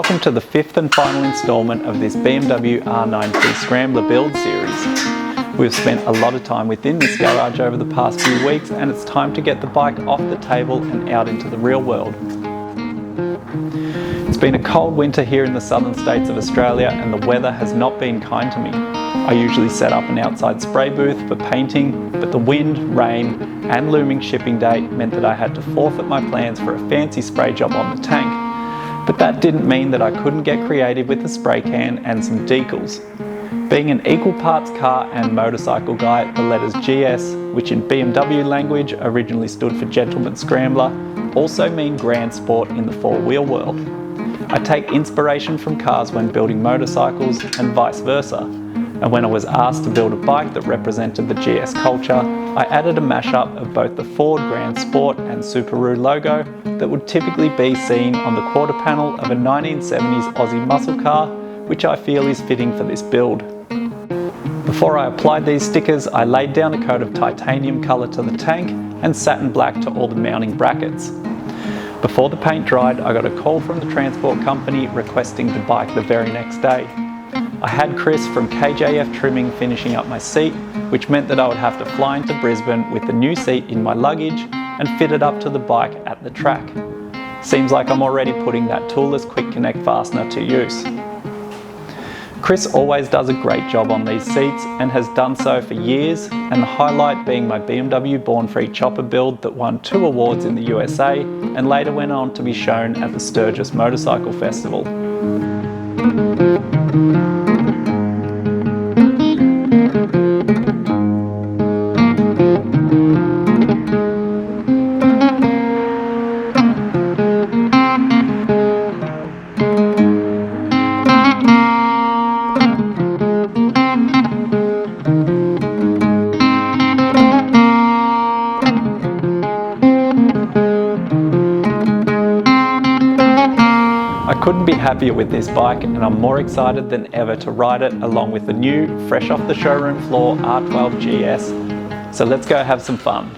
Welcome to the fifth and final instalment of this BMW R12 Scrambler build series. We've spent a lot of time within this garage over the past few weeks, and it's time to get the bike off the table and out into the real world. It's been a cold winter here in the southern states of Australia, and the weather has not been kind to me. I usually set up an outside spray booth for painting, but the wind, rain and looming shipping date meant that I had to forfeit my plans for a fancy spray job on the tank. But that didn't mean that I couldn't get creative with a spray can and some decals. Being an equal parts car and motorcycle guy, the letters GS, which in BMW language originally stood for Gentleman Scrambler, also mean grand sport in the four-wheel world. I take inspiration from cars when building motorcycles and vice versa. And when I was asked to build a bike that represented the GS culture, I added a mashup of both the Ford Grand Sport and Subaru logo that would typically be seen on the quarter panel of a 1970s Aussie muscle car, which I feel is fitting for this build. Before I applied these stickers, I laid down a coat of titanium colour to the tank and satin black to all the mounting brackets. Before the paint dried, I got a call from the transport company requesting the bike the very next day. I had Chris from KJF Trimming finishing up my seat, which meant that I would have to fly into Brisbane with the new seat in my luggage and fit it up to the bike at the track. Seems like I'm already putting that toolless quick connect fastener to use. Chris always does a great job on these seats and has done so for years, and the highlight being my BMW Born Free chopper build that won 2 awards in the USA and later went on to be shown at the Sturgis Motorcycle Festival. I couldn't be happier with this bike, and I'm more excited than ever to ride it along with the new, fresh off the showroom floor R12 GS. So let's go have some fun.